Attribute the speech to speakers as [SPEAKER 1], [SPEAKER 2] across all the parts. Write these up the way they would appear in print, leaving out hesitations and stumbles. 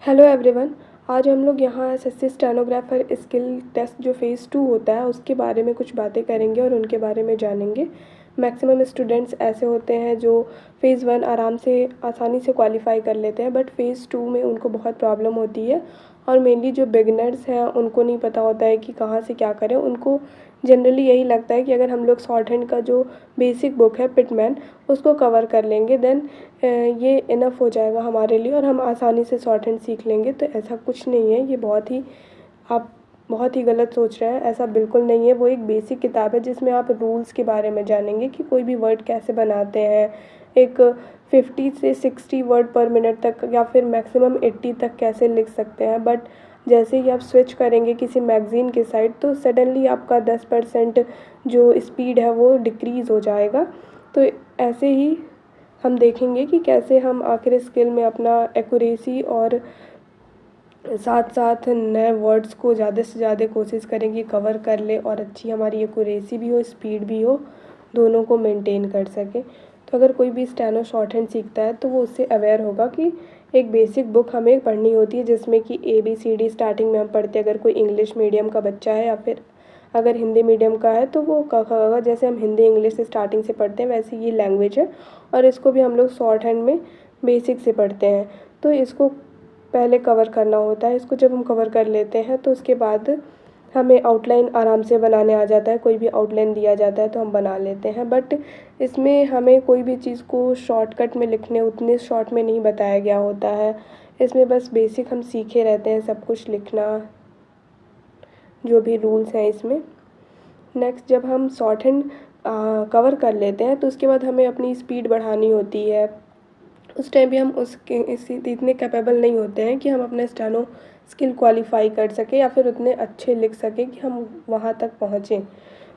[SPEAKER 1] Hello everyone. आज हम लोग यहाँ एसएससी स्टेनोग्राफर स्किल टेस्ट जो फ़ेज़ 2 होता है उसके बारे में कुछ बातें करेंगे और उनके बारे में जानेंगे। मैक्सिमम स्टूडेंट्स ऐसे होते हैं जो फ़ेज़ 1 आसानी से क्वालिफ़ाई कर लेते हैं, बट फ़ेज़ 2 में उनको बहुत प्रॉब्लम होती है और मेनली जो बिगिनर्स हैं उनको नहीं पता होता है कि कहाँ से क्या करें। उनको जनरली यही लगता है कि अगर हम लोग शॉर्ट हैंड का जो बेसिक बुक है पिटमैन उसको कवर कर लेंगे देन ये इनफ हो जाएगा हमारे लिए और हम आसानी से शॉर्ट हैंड सीख लेंगे। तो ऐसा कुछ नहीं है, ये आप बहुत ही गलत सोच रहे हैं। ऐसा बिल्कुल नहीं है। वो एक बेसिक किताब है जिसमें आप रूल्स के बारे में जानेंगे कि कोई भी वर्ड कैसे बनाते हैं, एक 50 से 60 वर्ड पर मिनट तक या फिर मैक्सिमम 80 तक कैसे लिख सकते हैं। बट जैसे ही आप स्विच करेंगे किसी मैगज़ीन के साइड तो सडनली आपका 10% जो स्पीड है वो डिक्रीज़ हो जाएगा। तो ऐसे ही हम देखेंगे कि कैसे हम आखिर स्किल में अपना एक्यूरेसी और साथ साथ नए वर्ड्स को ज़्यादा से ज़्यादा कोशिश करेंगे कवर कर ले और अच्छी हमारी एक्यूरेसी भी हो, स्पीड भी हो, दोनों को मेंटेन कर सके। तो अगर कोई भी स्टेनो शॉर्ट हैंड सीखता है तो वो उससे अवेयर होगा कि एक बेसिक बुक हमें पढ़नी होती है जिसमें कि ABCD स्टार्टिंग में हम पढ़ते हैं। अगर कोई इंग्लिश मीडियम का बच्चा है या फिर अगर हिंदी मीडियम का है तो वो क ख ग जैसे हम हिंदी इंग्लिश से स्टार्टिंग से पढ़ते हैं वैसे ये लैंग्वेज है और इसको भी हम लोग शॉर्ट हैंड में बेसिक से पढ़ते हैं। तो इसको पहले कवर करना होता है। इसको जब हम कवर कर लेते हैं तो उसके बाद हमें आउटलाइन आराम से बनाने आ जाता है। कोई भी आउटलाइन दिया जाता है तो हम बना लेते हैं। बट इसमें हमें कोई भी चीज़ को शॉर्टकट में लिखने उतने शॉर्ट में नहीं बताया गया होता है। इसमें बस बेसिक हम सीखे रहते हैं सब कुछ लिखना, जो भी रूल्स हैं इसमें। नेक्स्ट जब हम शॉर्ट हैंड कवर कर लेते हैं तो उसके बाद हमें अपनी स्पीड बढ़ानी होती है। उस टाइम भी हम इतने कैपेबल नहीं होते हैं कि हम अपना स्टेनो स्किल क्वालिफाई कर सकें या फिर उतने अच्छे लिख सकें कि हम वहाँ तक पहुँचें।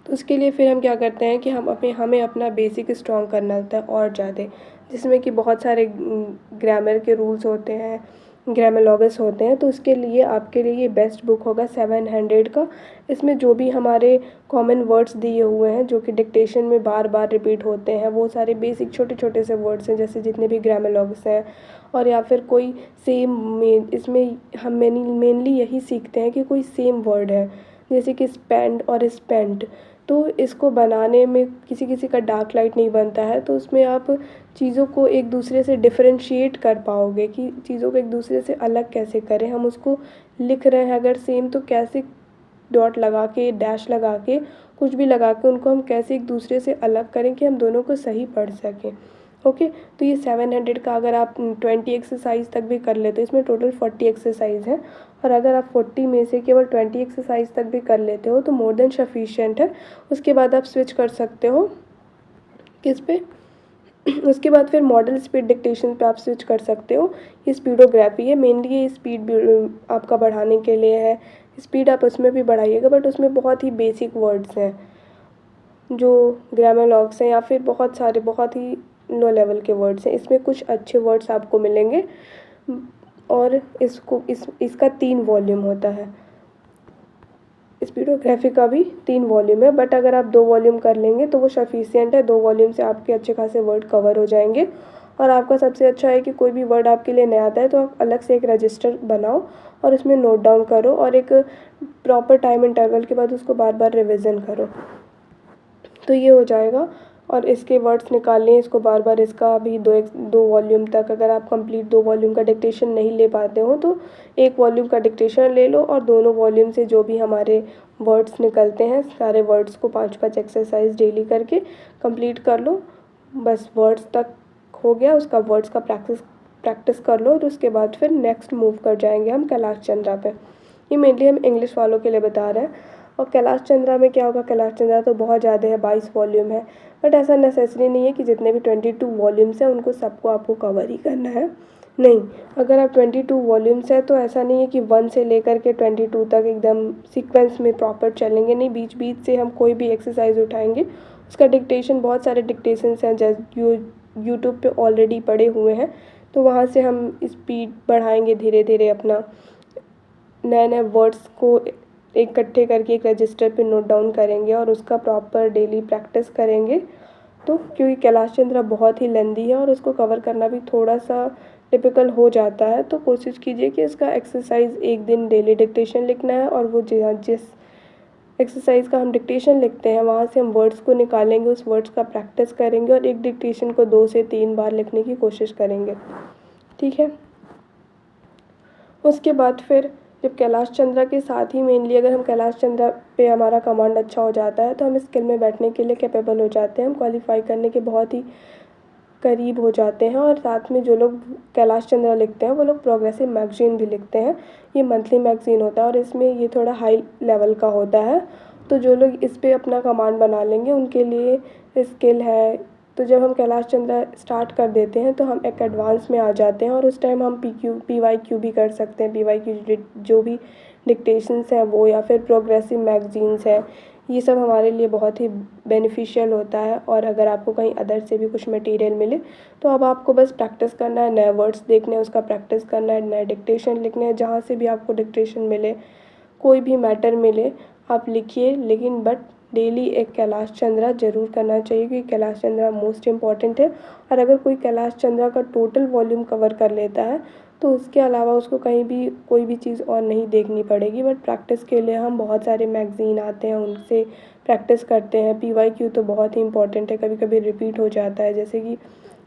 [SPEAKER 1] तो उसके लिए फिर हम क्या करते हैं कि हमें अपना बेसिक स्ट्रॉन्ग करना होता है और ज़्यादा, जिसमें कि बहुत सारे ग्रामर के रूल्स होते हैं, ग्रामोलॉगस होते हैं। तो उसके लिए आपके लिए ये बेस्ट बुक होगा 700 का। इसमें जो भी हमारे कॉमन वर्ड्स दिए हुए हैं जो कि डिक्टेशन में बार बार रिपीट होते हैं, वो सारे बेसिक छोटे छोटे से वर्ड्स हैं जैसे जितने भी ग्रामोलॉगस हैं। और या फिर कोई सेम में इसमें हम मेनली यही सीखते हैं कि कोई सेम वर्ड है जैसे कि स्पेंड और स्पेंट। तो इसको बनाने में किसी किसी का डार्क लाइट नहीं बनता है, तो उसमें आप चीज़ों को एक दूसरे से डिफरेंशिएट कर पाओगे कि चीज़ों को एक दूसरे से अलग कैसे करें। हम उसको लिख रहे हैं अगर सेम तो कैसे डॉट लगा के, डैश लगा के, कुछ भी लगा के उनको हम कैसे एक दूसरे से अलग करें कि हम दोनों को सही पढ़ सकें। ओके, तो ये 700 का अगर आप 20 एक्सरसाइज तक भी कर लेते हो, इसमें टोटल 40 एक्सरसाइज है और अगर आप 40 में से केवल 20 एक्सरसाइज तक भी कर लेते हो तो मोर देन सफिशिएंट है। उसके बाद आप स्विच कर सकते हो किस पे उसके बाद फिर मॉडल स्पीड डिक्टेशन पे आप स्विच कर सकते हो। ये स्पीडोग्राफी है, मेनली ये स्पीड आपका बढ़ाने के लिए है। स्पीड आप उसमें भी बढ़ाइएगा बट उसमें बहुत ही बेसिक वर्ड्स हैं जो ग्रामर हैं या फिर बहुत सारे बहुत ही लो लेवल के वर्ड्स हैं। इसमें कुछ अच्छे वर्ड्स आपको मिलेंगे और इसका 3 वॉल्यूम होता है। स्पीडोग्राफी का भी 3 वॉल्यूम है बट अगर आप 2 वॉल्यूम कर लेंगे तो वो सफिशिएंट है। 2 वॉल्यूम से आपके अच्छे खासे वर्ड कवर हो जाएंगे। और आपका सबसे अच्छा है कि कोई भी वर्ड आपके लिए नया आता है तो आप अलग से एक रजिस्टर बनाओ और उसमें नोट डाउन करो और एक प्रॉपर टाइम इंटरवल के बाद उसको बार बार रिविज़न करो, तो ये हो जाएगा। और इसके वर्ड्स निकालने इसको बार बार इसका भी 2 वॉल्यूम तक, अगर आप कंप्लीट 2 वॉल्यूम का डिक्टेशन नहीं ले पाते हो तो 1 वॉल्यूम का डिक्टेशन ले लो और दोनों वॉल्यूम से जो भी हमारे वर्ड्स निकलते हैं सारे वर्ड्स को 5-5 एक्सरसाइज डेली करके कंप्लीट कर लो। बस वर्ड्स तक हो गया, उसका वर्ड्स का प्रैक्टिस कर लो और उसके बाद फिर नेक्स्ट मूव कर जाएंगे हम कैलाश चंद्रा पे। ये मेनली हम इंग्लिश वालों के लिए बता रहे हैं। और कैलाश चंद्रा में क्या होगा, कैलाश चंद्रा तो बहुत ज़्यादा है, 22 वॉल्यूम है। बट ऐसा नेसेसरी नहीं है कि जितने भी 22 वॉल्यूम्स हैं उनको सबको आपको कवर ही करना है। नहीं, अगर आप 22 वॉल्यूम्स है तो ऐसा नहीं है कि 1 से लेकर के 22 तक एकदम सीक्वेंस में प्रॉपर चलेंगे। नहीं, बीच बीच से हम कोई भी एक्सरसाइज उठाएंगे। उसका डिक्टेशन, बहुत सारे डिक्टेशंस हैं जो यूट्यूब पे ऑलरेडी पड़े हुए हैं, तो वहाँ से हम स्पीड बढ़ाएंगे धीरे धीरे अपना, नए नए वर्ड्स को इकट्ठे करके एक रजिस्टर पे नोट डाउन करेंगे और उसका प्रॉपर डेली प्रैक्टिस करेंगे। तो क्योंकि कैलाश चंद्रा बहुत ही लेंदी है और उसको कवर करना भी थोड़ा सा टिपिकल हो जाता है तो कोशिश कीजिए कि इसका एक्सरसाइज एक दिन डेली डिक्टेशन लिखना है, और वो जिस एक्सरसाइज का हम डिक्टेशन लिखते हैं वहाँ से हम वर्ड्स को निकालेंगे, उस वर्ड्स का प्रैक्टिस करेंगे और एक डिक्टेशन को 2 से 3 बार लिखने की कोशिश करेंगे। ठीक है। उसके बाद फिर जब कैलाश चंद्रा के साथ ही मेनली अगर हम कैलाश चंद्रा पे हमारा कमांड अच्छा हो जाता है तो हम स्किल में बैठने के लिए कैपेबल हो जाते हैं, हम क्वालिफाई करने के बहुत ही करीब हो जाते हैं। और साथ में जो लोग कैलाश चंद्रा लिखते हैं वो लोग प्रोग्रेसिव मैगजीन भी लिखते हैं। ये मंथली मैगजीन होता है और इसमें ये थोड़ा हाई लेवल का होता है, तो जो लोग इस पे अपना कमांड बना लेंगे उनके लिए स्किल है। तो जब हम कैलाश चंद्रा स्टार्ट कर देते हैं तो हम एक एडवांस में आ जाते हैं और उस टाइम हम PYQ भी कर सकते हैं। PYQ जो भी डिक्टेशंस हैं वो, या फिर प्रोग्रेसिव मैगजीन्स है, ये सब हमारे लिए बहुत ही बेनिफिशियल होता है। और अगर आपको कहीं अदर से भी कुछ मटेरियल मिले तो अब आपको बस प्रैक्टिस करना है, नए वर्ड्स देखने हैं, उसका प्रैक्टिस करना है, नए डिक्टेशन लिखने हैं। जहाँ से भी आपको डिक्टेशन मिले, कोई भी मैटर मिले, आप लिखिए, लेकिन बट डेली एक कैलाश चंद्रा ज़रूर करना चाहिए क्योंकि कैलाश चंद्रा मोस्ट इम्पॉर्टेंट है। और अगर कोई कैलाश चंद्रा का टोटल वॉल्यूम कवर कर लेता है तो उसके अलावा उसको कहीं भी कोई भी चीज़ और नहीं देखनी पड़ेगी। बट प्रैक्टिस के लिए हम बहुत सारे मैगज़ीन आते हैं, उनसे प्रैक्टिस करते हैं। PYQ तो बहुत ही इंपॉर्टेंट है, कभी कभी रिपीट हो जाता है, जैसे कि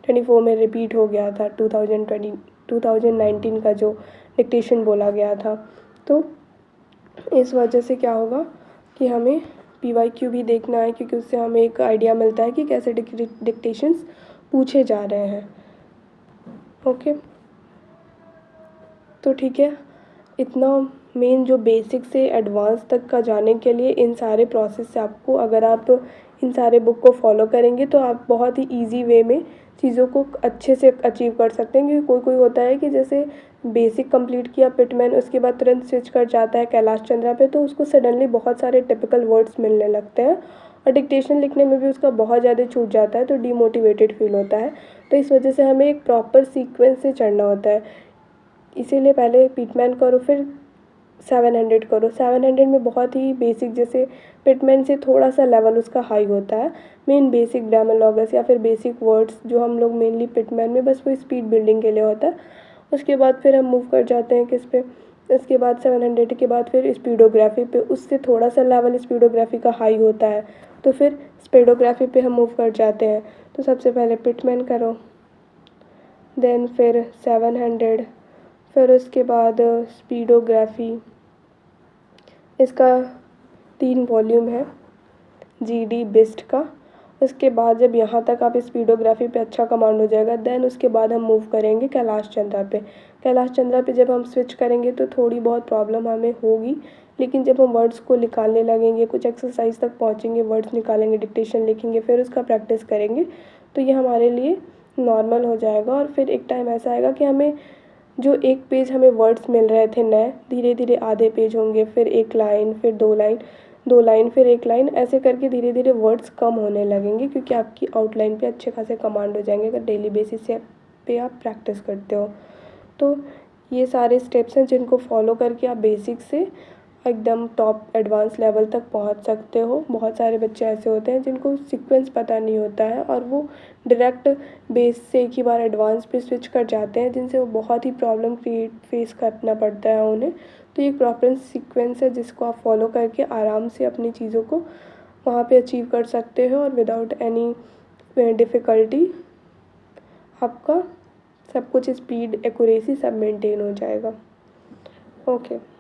[SPEAKER 1] 24 में रिपीट हो गया था, 2019 का जो डिक्टेशन बोला गया था। तो इस वजह से क्या होगा कि हमें PYQ भी देखना है क्योंकि उससे हमें एक आइडिया मिलता है कि कैसे डिक्टेशंस पूछे जा रहे हैं। ओके, तो ठीक है, इतना मेन जो बेसिक से एडवांस तक का जाने के लिए इन सारे प्रोसेस से आपको, अगर आप इन सारे बुक को फॉलो करेंगे तो आप बहुत ही ईजी वे में चीज़ों को अच्छे से अचीव कर सकते हैं। क्योंकि कोई कोई होता है कि जैसे बेसिक कंप्लीट किया पिटमैन, उसके बाद तुरंत स्विच कर जाता है कैलाश चंद्रा पे, तो उसको सडनली बहुत सारे टिपिकल वर्ड्स मिलने लगते हैं और डिक्टेशन लिखने में भी उसका बहुत ज़्यादा छूट जाता है, तो डीमोटिवेटेड फील होता है। तो इस वजह से हमें एक प्रॉपर सीक्वेंस से चढ़ना होता है। इसीलिए पहले पिटमैन करो, फिर 700 करो। 700 में बहुत ही बेसिक, जैसे पिटमैन से थोड़ा सा लेवल उसका हाई होता है, मेन बेसिक ग्रामर या फिर बेसिक वर्ड्स जो हम लोग मेनली पिटमैन में बस वो स्पीड बिल्डिंग के लिए होता है। उसके बाद फिर हम मूव कर जाते हैं किस पे, इसके बाद 700 के बाद फिर स्पीडोग्राफी पे, उससे थोड़ा सा लेवल स्पीडोग्राफी का हाई होता है, तो फिर स्पीडोग्राफी पे हम मूव कर जाते हैं। तो सबसे पहले पिटमैन करो, देन फिर 700, फिर उसके बाद स्पीडोग्राफी। इसका 3 वॉल्यूम है GD बिस्ट का। उसके बाद जब यहाँ तक आप स्पीडोग्राफी पे अच्छा कमांड हो जाएगा, देन उसके बाद हम मूव करेंगे कैलाश चंद्रा पे। कैलाश चंद्रा पे जब हम स्विच करेंगे तो थोड़ी बहुत प्रॉब्लम हमें होगी, लेकिन जब हम वर्ड्स को निकालने लगेंगे, कुछ एक्सरसाइज तक पहुँचेंगे, वर्ड्स निकालेंगे, डिक्टेशन लिखेंगे, फिर उसका प्रैक्टिस करेंगे, तो ये हमारे लिए नॉर्मल हो जाएगा। और फिर एक टाइम ऐसा आएगा कि हमें जो एक पेज हमें वर्ड्स मिल रहे थे नए, धीरे धीरे आधे पेज होंगे, फिर 1 लाइन, फिर 2 लाइन, 2 लाइन, फिर 1 लाइन, ऐसे करके धीरे धीरे वर्ड्स कम होने लगेंगे क्योंकि आपकी आउटलाइन पे अच्छे खासे कमांड हो जाएंगे अगर डेली बेसिस से पे आप प्रैक्टिस करते हो। तो ये सारे स्टेप्स हैं जिनको फॉलो करके आप बेसिक से एकदम टॉप एडवांस लेवल तक पहुंच सकते हो। बहुत सारे बच्चे ऐसे होते हैं जिनको सीक्वेंस पता नहीं होता है और वो डायरेक्ट बेस से एक ही बार एडवांस पे स्विच कर जाते हैं, जिनसे वो बहुत ही प्रॉब्लम फेस करना पड़ता है उन्हें। तो ये प्रॉपर सीक्वेंस है जिसको आप फॉलो करके आराम से अपनी चीज़ों को वहाँ पे अचीव कर सकते हो और विदाउट एनी डिफ़िकल्टी आपका सब कुछ स्पीड, एक्यूरेसी सब मेंटेन हो जाएगा। ओके।